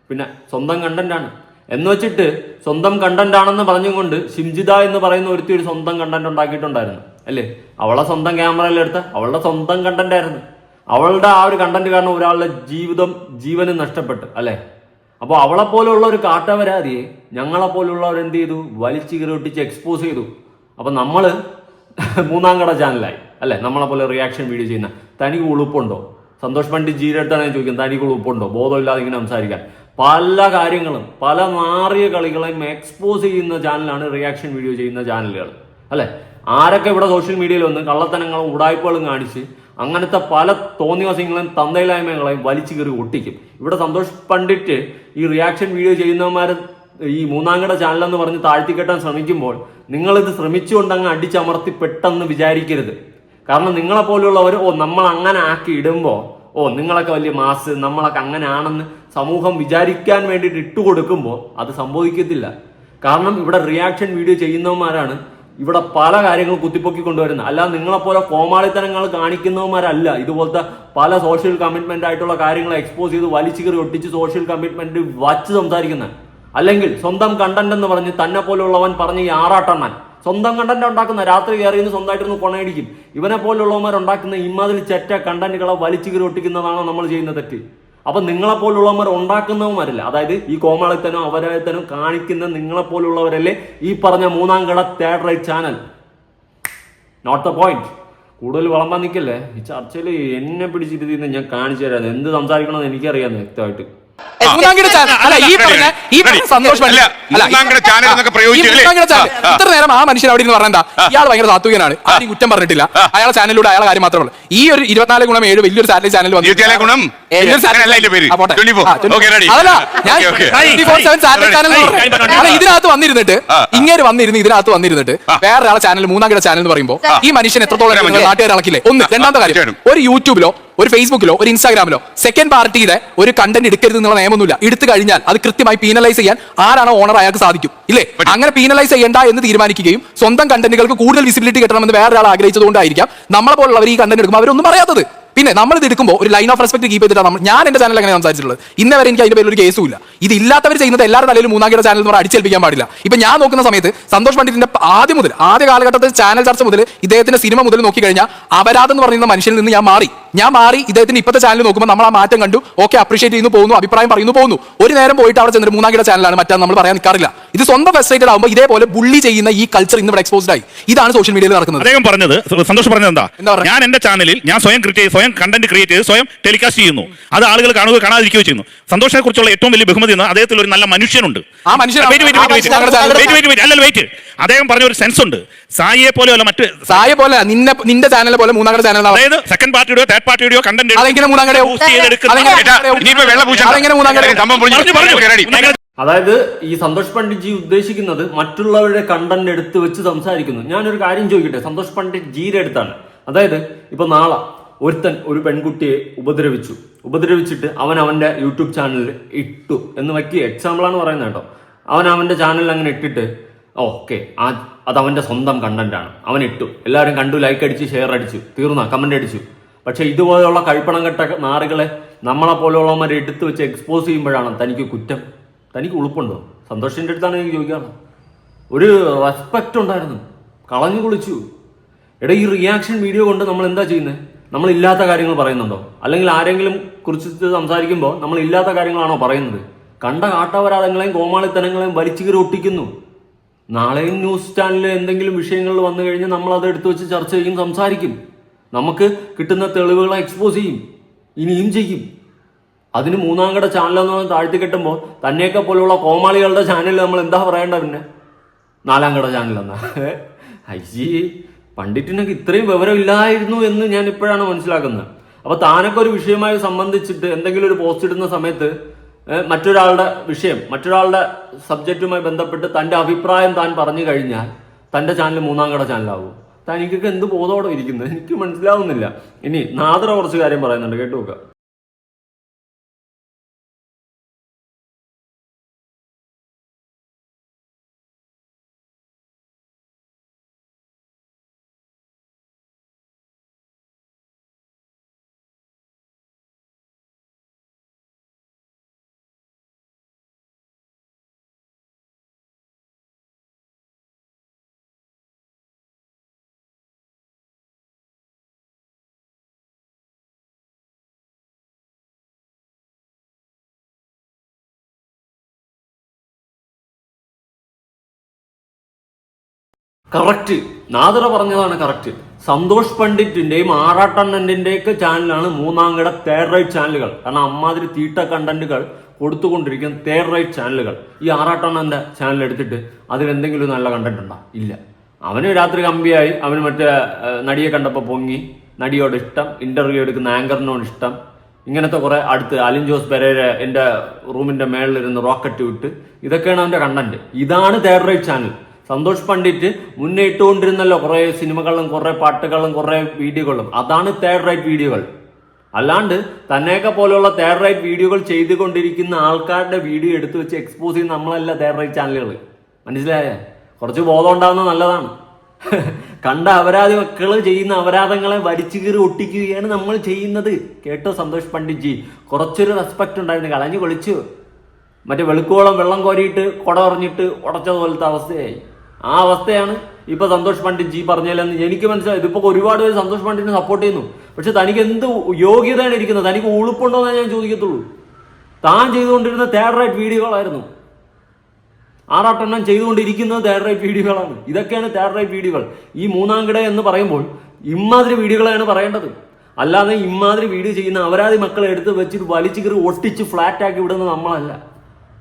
B: പിന്നെ സ്വന്തം കണ്ടന്റാണ് എന്ന് വെച്ചിട്ട് സ്വന്തം കണ്ടന്റ് ആണെന്ന് പറഞ്ഞുകൊണ്ട് ഷിംജിത എന്ന് പറയുന്ന ഒരുത്തി ഒരു സ്വന്തം കണ്ടന്റ് ഉണ്ടാക്കിയിട്ടുണ്ടായിരുന്നു അല്ലേ? അവളെ സ്വന്തം ക്യാമറയിലെടുത്ത അവളുടെ സ്വന്തം കണ്ടന്റ് ആയിരുന്നു. അവളുടെ ആ ഒരു കണ്ടന്റ് കാരണം ഒരാളുടെ ജീവനും നഷ്ടപ്പെട്ടു അല്ലെ? അപ്പോൾ അവളെ പോലുള്ള ഒരു കാട്ടപരാധിയെ ഞങ്ങളെ പോലുള്ളവർ എന്ത് ചെയ്തു? വലിച്ചു കീറി ഒട്ടിച്ച് എക്സ്പോസ് ചെയ്തു. അപ്പൊ നമ്മള് മൂന്നാംകിട ചാനലായി അല്ലെ? നമ്മളെ പോലെ റിയാക്ഷൻ വീഡിയോ ചെയ്യുന്ന തനിക്ക് ഉളുപ്പുണ്ടോ? സന്തോഷ് പണ്ഡിറ്റ് ജിയുടെ അടുത്താണ് ഞാൻ ചോദിക്കുന്നത്, തനിക്ക് ഉളുപ്പുണ്ടോ? ബോധമില്ലാതെ ഇങ്ങനെ സംസാരിക്കാൻ. പല കാര്യങ്ങളും പല മാറിയ കളികളെയും എക്സ്പോസ് ചെയ്യുന്ന ചാനലാണ് റിയാക്ഷൻ വീഡിയോ ചെയ്യുന്ന ചാനലുകൾ അല്ലെ? ആരൊക്കെ ഇവിടെ സോഷ്യൽ മീഡിയയിൽ വന്ന് കള്ളത്തനങ്ങളും ഉടായ്പകളും കാണിച്ച് അങ്ങനത്തെ പല തോന്നിവാസങ്ങളെയും തന്തയില്ലായ്മകളെയും വലിച്ചു കയറി ഒട്ടിക്കും. ഇവിടെ സന്തോഷ് പണ്ഡിറ്റ് ഈ റിയാക്ഷൻ വീഡിയോ ചെയ്യുന്നവന്മാർ ഈ മൂന്നാംകട ചാനലെന്ന് പറഞ്ഞ് താഴ്ത്തിക്കെട്ടാൻ ശ്രമിക്കുമ്പോൾ നിങ്ങളിത് ശ്രമിച്ചുകൊണ്ട് അങ്ങ് അടിച്ചമർത്തി പെട്ടെന്ന് വിചാരിക്കരുത്. കാരണം നിങ്ങളെപ്പോലുള്ളവർ നമ്മൾ അങ്ങനെ ആക്കി ഇടുമ്പോൾ നിങ്ങളൊക്കെ വലിയ മാസ്, നമ്മളൊക്കെ അങ്ങനെയാണെന്ന് സമൂഹം വിചാരിക്കാൻ വേണ്ടിയിട്ട് ഇട്ടുകൊടുക്കുമ്പോൾ അത് സംഭവിക്കത്തില്ല. കാരണം ഇവിടെ റിയാക്ഷൻ വീഡിയോ ചെയ്യുന്നവന്മാരാണ് ഇവിടെ പല കാര്യങ്ങളും കുത്തിപ്പൊക്കി കൊണ്ടുവരുന്നത്. അല്ലാതെ നിങ്ങളെപ്പോലെ കോമാളിത്തനങ്ങൾ കാണിക്കുന്നവന്മാരല്ല ഇതുപോലത്തെ പല സോഷ്യൽ കമ്മിറ്റ്മെന്റ് ആയിട്ടുള്ള കാര്യങ്ങൾ എക്സ്പോസ് ചെയ്ത് വലിച്ചു കയറി ഒട്ടിച്ച് സോഷ്യൽ കമ്മിറ്റ്മെന്റ് വച്ച് സംസാരിക്കുന്നത്. അല്ലെങ്കിൽ സ്വന്തം കണ്ടന്റ് എന്ന് പറഞ്ഞ് തന്നെ പോലുള്ളവൻ പറഞ്ഞ് ഈ ആറാട്ടെണ്ണൻ സ്വന്തം കണ്ടന്റ് ഉണ്ടാക്കുന്ന രാത്രി കയറിയെന്ന് സ്വന്തമായിട്ടൊന്ന് കൊണയടിക്കും. ഇവനെ പോലുള്ളവന്മാർ ഉണ്ടാക്കുന്ന ഇമാതിരി ചെറ്റ കണ്ടന്റുകളെ വലിച്ചു കയറി ഒട്ടിക്കുന്നതാണോ നമ്മൾ ചെയ്യുന്ന തെറ്റ്? അപ്പൊ നിങ്ങളെപ്പോലുള്ളവന്മാർ ഉണ്ടാക്കുന്നവന്മാരല്ല, അതായത് ഈ കോമാളിത്തനോ അപരാധത്തനോ കാണിക്കുന്ന നിങ്ങളെപ്പോലുള്ളവരല്ലേ ഈ പറഞ്ഞ മൂന്നാംകട third right channel. Not the point. കൂടുതൽ വിളമ്പാൻ നിൽക്കല്ലേ. ഈ ചർച്ചയിൽ എന്നെ പിടിച്ചിരുന്ന് ഞാൻ കാണിച്ചു തരാം എന്ത് സംസാരിക്കണമെന്ന് എനിക്കറിയാം വ്യക്തമായിട്ട്.
A: സന്തോഷ് ഇത്ര നേരം ആ മനുഷ്യൻ അവിടെ പറഞ്ഞാ ഇയാൾ ഭയങ്കര സാത്വികനാണ്, ആരും കുറ്റം പറഞ്ഞിട്ടില്ല, അയാളെ ചാനലിലൂടെ അയാളെ കാര്യം മാത്രമല്ല. ഈ ഒരു 24/7 വലിയൊരു സാറ്റലൈറ്റ് ചാനൽ ഇതിനകത്ത് വന്നിരുന്നിട്ട് ഇതിനകത്ത് വന്നിരുന്നിട്ട് വേറൊരാളെ ചാനൽ മൂന്നാംകിട ചാനൽ എന്ന് പറയുമ്പോൾ ഈ മനുഷ്യൻ എത്രത്തോളം നാട്ടുകാർ ഇളക്കില്ലേ? ഒന്ന്. രണ്ടാമത്തെ കാര്യം, ഒരു യൂട്യൂബിലോ ഒരു ഫേസ്ബുക്കിലോ ഒരു ഇൻസ്റ്റാഗ്രാമിലോ സെക്കൻഡ് പാർട്ടിയുടെ ഒരു കണ്ടന്റ് എടുക്കരുത് എന്നുള്ള നിയമമൊന്നുമില്ല. എടുത്തു കഴിഞ്ഞാൽ അത് കൃത്യമായി പീനലൈസ് ചെയ്യാൻ ആരാണോ ഓണർ അയാൾക്ക് സാധിക്കും, ഇല്ലേ? അങ്ങനെ പീനലൈസ് ചെയ്യേണ്ട എന്ന് തീരുമാനിക്കുകയും സ്വന്തം കണ്ടന്റുകൾക്ക് കൂടുതൽ വിസിബിലിറ്റി കിട്ടണമെന്ന് വേറൊരാൾ ആഗ്രഹിച്ചതുകൊണ്ടായിരിക്കാം നമ്മളെ പോലുള്ളവർ ഈ കണ്ടന്റ് എടുക്കുമ്പോൾ അവരൊന്നും പറയാത്തത്. പിന്നെ നമ്മൾ ഇത് എടുക്കുമ്പോൾ ഒരു ലൈൻ ഓഫ് റെസ്പെക്ട് കീപ്പ് ചെയ്തിട്ടാണ് ഞാൻ എന്റെ ചാനൽ അങ്ങനെ സംസാരിച്ചിട്ടുള്ളത്. ഇന്നവരെ എനിക്ക് അതിന്റെ പേരിൽ ഒരു കേസും ഇല്ല. ഇത് ഇല്ലാത്തവർ ചെയ്യുന്നത് എല്ലാവരുടെ തലയിൽ മൂന്നാംകിട ചാനൽ എന്ന് പറഞ്ഞാൽ അടിച്ചേൽപ്പിക്കാൻ പാടില്ല. ഇപ്പൊ ഞാൻ നോക്കുന്ന സമയത്ത് സന്തോഷ് പണ്ഡിറ്റിന്റെ ആദ്യ കാലഘട്ടത്തിൽ ചാനൽ ചർച്ച മുതൽ ഇദ്ദേഹത്തിന്റെ സിനിമ മുതൽ നോക്കിക്കഴിഞ്ഞാൽ അപരാധം എന്ന് പറയുന്ന മനുഷ്യനിൽ നിന്ന് ഞാൻ മാറി ഇദ്ദേഹത്തിന്റെ ഇപ്പോഴത്തെ ചാനൽ നോക്കുമ്പോൾ നമ്മൾ ആ മാറ്റം കണ്ടു. ഓക്കെ, അപ്രീഷിയേറ്റ് ചെയ്യുന്നു, പോകുന്നു, അഭിപ്രായം പറയുന്നു, പോകുന്നു. ഒരു നേരം പോയിട്ട് അവിടെ ചെന്നിട്ട് മൂന്നാംകിട ചാനലാണ് മറ്റാന്ന് നമ്മൾ പറയാൻ നിൽക്കാറില്ല. ഇത് സ്വന്തം ഫ്രസ്ട്രേറ്റഡ് ആകുമ്പോൾ ഇതേപോലെ ബുള്ളി ചെയ്യുന്ന ഈ കൾച്ചർ ഇന്ന് ഇവിടെ എക്സ്പോസ്ഡ് ആയി. ഇതാണ് സോഷ്യൽ മീഡിയയിൽ നടക്കുന്നത്.
F: അദ്ദേഹം പറഞ്ഞത്, സന്തോഷ് പറഞ്ഞത് എന്താ? ഞാൻ എന്റെ ചാനലിൽ ഞാൻ സ്വയം കണ്ടന്റ് ക്രിയേറ്റ് ചെയ്ത് സ്വയം ടെലികാസ്റ്റ് ചെയ്യുന്നു. അത് ആളുകൾ കാണാതിരിക്കുകയോ ചെയ്യുന്നു. സന്തോഷിനെ കുറിച്ചുള്ള ഏറ്റവും വലിയ ബഹുമതി എന്ന് അദ്ദേഹത്തിൽ ഒരു നല്ല മനുഷ്യനുണ്ട്.
A: ആ മനുഷ്യൻ
F: അദ്ദേഹം പറഞ്ഞ ഒരു സെൻസ് ഉണ്ട്. സായിയെ പോലെ അല്ല, മറ്റ്
A: സായെ പോലെ നിന്റെ ചാനൽ പോലെ മൂന്നാംകിട ചാനൽ,
F: അതായത് സെക്കൻഡ് പാർട്ടിയുടെയോ തേർഡ് പാർട്ടിയുടെയോ കണ്ടന്റ്
B: അതായത് ഈ സന്തോഷ് പണ്ഡിറ്റ് ജി ഉദ്ദേശിക്കുന്നത് മറ്റുള്ളവരുടെ കണ്ടന്റ് എടുത്ത് വെച്ച് സംസാരിക്കുന്നു. ഞാനൊരു കാര്യം ചോദിക്കട്ടെ, സന്തോഷ് പണ്ഡിറ്റ് ജിയുടെ അടുത്താണ്. അതായത് ഇപ്പൊ നാളെ ഒരുത്തൻ ഒരു പെൺകുട്ടിയെ ഉപദ്രവിച്ചിട്ട് അവന്റെ യൂട്യൂബ് ചാനലിൽ ഇട്ടു എന്ന് വയ്ക്കുക, എക്സാമ്പിളാണ് പറയുന്നത് കേട്ടോ. അവന്റെ ചാനലിൽ അങ്ങനെ ഇട്ടിട്ട് ഓക്കെ, അത് അവന്റെ സ്വന്തം കണ്ടന്റ് ആണ്, അവൻ ഇട്ടു, എല്ലാവരും കണ്ടു, ലൈക്ക് അടിച്ചു, ഷെയർ അടിച്ചു, തീർന്ന, കമന്റ് അടിച്ചു. പക്ഷെ ഇതുപോലെയുള്ള കഴിപ്പണം കെട്ട നാറുകളെ നമ്മളെ പോലെയുള്ളവന്മാരെ എടുത്തു വെച്ച് എക്സ്പോസ് ചെയ്യുമ്പോഴാണ് തനിക്ക് കുറ്റം. തനിക്ക് ഉളുപ്പുണ്ടോ? സന്തോഷിന്റെ അടുത്താണ് എനിക്ക് ചോദിക്കാറ്. ഒരു റെസ്പെക്ട് ഉണ്ടായിരുന്നു, കളഞ്ഞു കുളിച്ചു. ഈ റിയാക്ഷൻ വീഡിയോ കൊണ്ട് നമ്മൾ എന്താ ചെയ്യുന്നത്? നമ്മൾ ഇല്ലാത്ത കാര്യങ്ങൾ പറയുന്നുണ്ടോ? അല്ലെങ്കിൽ ആരെങ്കിലും കുറിച്ച് സംസാരിക്കുമ്പോൾ നമ്മൾ ഇല്ലാത്ത കാര്യങ്ങളാണോ പറയുന്നത്? കണ്ട കാട്ടവരാധങ്ങളെയും കോമാളിത്തനങ്ങളെയും വലിച്ചു കീറി ഒട്ടിക്കുന്നു. നാളെയും ന്യൂസ് ചാനലിൽ എന്തെങ്കിലും വിഷയങ്ങളിൽ വന്നു കഴിഞ്ഞാൽ നമ്മൾ അത് എടുത്തു വെച്ച് ചർച്ച ചെയ്യും, സംസാരിക്കും. നമുക്ക് കിട്ടുന്ന തെളിവുകളെ എക്സ്പോസ് ചെയ്യും, ഇനിയും ചെയ്യും. അതിന് മൂന്നാംകിട ചാനലെന്ന് പറഞ്ഞ് താഴ്ത്തി കെട്ടുമ്പോൾ തന്നെയൊക്കെ പോലുള്ള കോമാളികളുടെ ചാനലിൽ നമ്മൾ എന്താ പറയേണ്ട? പിന്നെ നാലാംകിട ചാനലെന്നാ? അയ്യേ, പണ്ഡിറ്റിനൊക്കെ ഇത്രയും വിവരമില്ലായിരുന്നു എന്ന് ഞാൻ ഇപ്പോഴാണ് മനസ്സിലാക്കുന്നത്. അപ്പൊ താനൊക്കെ ഒരു വിഷയമായി സംബന്ധിച്ചിട്ട് എന്തെങ്കിലും ഒരു പോസ്റ്റ് ഇടുന്ന സമയത്ത് മറ്റൊരാളുടെ വിഷയം, മറ്റൊരാളുടെ സബ്ജക്റ്റുമായി ബന്ധപ്പെട്ട് തന്റെ അഭിപ്രായം താൻ പറഞ്ഞു കഴിഞ്ഞാൽ തന്റെ ചാനൽ മൂന്നാംകിട ചാനലാവും. തനിക്കൊക്കെ എന്ത് ബോധത്തോടെ ഇരിക്കുന്നത് എനിക്ക് മനസ്സിലാവുന്നില്ല. ഇനി നാദറ കുറച്ച് കാര്യം പറയുന്നുണ്ട്, കേട്ടു നോക്കുക. കറക്റ്റ്, നാദറ പറഞ്ഞതാണ് കറക്റ്റ്. സന്തോഷ് പണ്ഡിറ്റിന്റെയും ആറാട്ടണ്ണന്റെയൊക്കെ ചാനലാണ് മൂന്നാംകിട തേർഡ് റൈറ്റ് ചാനലുകൾ. കാരണം അമ്മാതിരി തീട്ട കണ്ടന്റുകൾ കൊടുത്തുകൊണ്ടിരിക്കുന്ന തേർഡ് റൈറ്റ് ചാനലുകൾ. ഈ ആറാട്ടണ്ണന്റെ ചാനൽ എടുത്തിട്ട് അതിലെന്തെങ്കിലും നല്ല കണ്ടന്റ് ഉണ്ടോ? ഇല്ല. അവന് രാത്രി കമ്പിയായി, അവന് മറ്റേ നടിയെ കണ്ടപ്പോൾ പൊങ്ങി, നടിയോട് ഇഷ്ടം, ഇന്റർവ്യൂ എടുക്കുന്ന ആങ്കറിനോട് ഇഷ്ടം, ഇങ്ങനത്തെ കുറെ അടുത്ത് അലിൻ ജോസ് പെരേര എൻ്റെ റൂമിന്റെ മേളിലിരുന്ന് റോക്കറ്റ് വിട്ട്, ഇതൊക്കെയാണ് അവന്റെ കണ്ടന്റ്. ഇതാണ് third right channel. Santosh Pandit മുന്നേ ഇട്ടുകൊണ്ടിരുന്നല്ലോ കുറെ സിനിമകളും കുറെ പാട്ടുകളും കുറെ വീഡിയോകളും, അതാണ് തേർഡ് റൈറ്റ് വീഡിയോകൾ. അല്ലാണ്ട് തന്നെയൊക്കെ പോലെയുള്ള തേർഡ് റൈറ്റ് വീഡിയോകൾ ചെയ്തുകൊണ്ടിരിക്കുന്ന ആൾക്കാരുടെ വീഡിയോ എടുത്തു വെച്ച് എക്സ്പോസ് ചെയ്യുന്ന നമ്മളല്ല തേർഡ് റൈറ്റ് ചാനലുകൾ. മനസ്സിലായേ? കുറച്ച് ബോധം ഉണ്ടാകുന്നത് നല്ലതാണ്. കണ്ട അപരാധി മക്കൾ ചെയ്യുന്ന അപരാധങ്ങളെ വലിച്ചു കീറി ഒട്ടിക്കുകയാണ് നമ്മൾ ചെയ്യുന്നത്. കേട്ടോ സന്തോഷ് പണ്ഡിറ്റ് ജി, കുറച്ചൊരു റെസ്പെക്ട് ഉണ്ടായിരുന്നു, കളഞ്ഞു കൊളിച്ചു. മറ്റേ വെളുക്കോളം വെള്ളം കോരിയിട്ട് കുട പറഞ്ഞിട്ട് ഉടച്ചതുപോലത്തെ അവസ്ഥയായി. ആ അവസ്ഥയാണ് ഇപ്പൊ സന്തോഷ് പണ്ഡിറ്റ് ജി പറഞ്ഞതിലെന്ന് എനിക്ക് മനസ്സിലായി. ഇതിപ്പോ ഒരുപാട് പേര് സന്തോഷ് പണ്ഡിറ്റിനെ സപ്പോർട്ട് ചെയ്യുന്നു. പക്ഷെ തനിക്ക് എന്ത് യോഗ്യതയാണ് ഇരിക്കുന്നത്? തനിക്ക് ഉളുപ്പുണ്ടോ എന്നേ ഞാൻ ചോദിക്കത്തുള്ളൂ. താൻ ചെയ്തുകൊണ്ടിരുന്ന തേർഡ് റൈറ്റ് വീഡിയോകളായിരുന്നു. ആറാട്ടെണ്ണം ചെയ്തുകൊണ്ടിരിക്കുന്നത് തേർഡ് റൈറ്റ് വീഡിയോകളാണ്. ഇതൊക്കെയാണ് തേർഡ് റൈറ്റ് വീഡിയോകൾ. ഈ മൂന്നാം കിട എന്ന് പറയുമ്പോൾ ഇമാതിരി വീഡിയോകളാണ് പറയേണ്ടത്. അല്ലാതെ ഇമാതിരി വീഡിയോ ചെയ്യുന്ന അപരാധി മക്കളെ എടുത്ത് വെച്ചിട്ട് വലിച്ചു കീറി ഒട്ടിച്ച് ഫ്ലാറ്റ് ആക്കി വിടുന്നത് നമ്മളല്ല.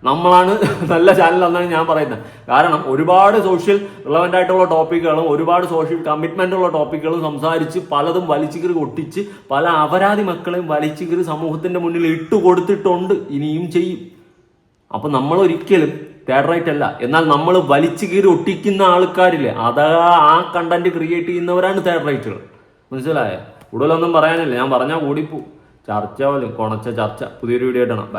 B: നമ്മളാണ് നല്ല ചാനൽ എന്നാണ് ഞാൻ പറയുന്നത്. കാരണം ഒരുപാട് സോഷ്യൽ റിലവൻ്റ് ആയിട്ടുള്ള ടോപ്പിക്കുകളും ഒരുപാട് സോഷ്യൽ കമ്മിറ്റ്മെന്റ് ഉള്ള ടോപ്പിക്കുകളും സംസാരിച്ച് പലതും വലിച്ചു കീറി ഒട്ടിച്ച് പല അപരാധി മക്കളെയും വലിച്ചു കീറി സമൂഹത്തിന്റെ മുന്നിൽ ഇട്ടുകൊടുത്തിട്ടുണ്ട്, ഇനിയും ചെയ്യും. അപ്പൊ നമ്മൾ ഒരിക്കലും തേർഡ് റൈറ്റ് അല്ല. എന്നാൽ നമ്മൾ വലിച്ചു കീറി ഒട്ടിക്കുന്ന ആൾക്കാരില്ലേ, ആ കണ്ടന്റ് ക്രിയേറ്റ് ചെയ്യുന്നവരാണ് തേർഡ് റൈറ്റുകൾ. മനസ്സിലായോ? കൂടുതലൊന്നും പറയാനില്ല, ഞാൻ പറഞ്ഞാൽ കൂടിപ്പോ ചർച്ച പോലും കൊണച്ച ചർച്ച. പുതിയൊരു വീഡിയോ ആയിട്ടാണ്. ബൈ.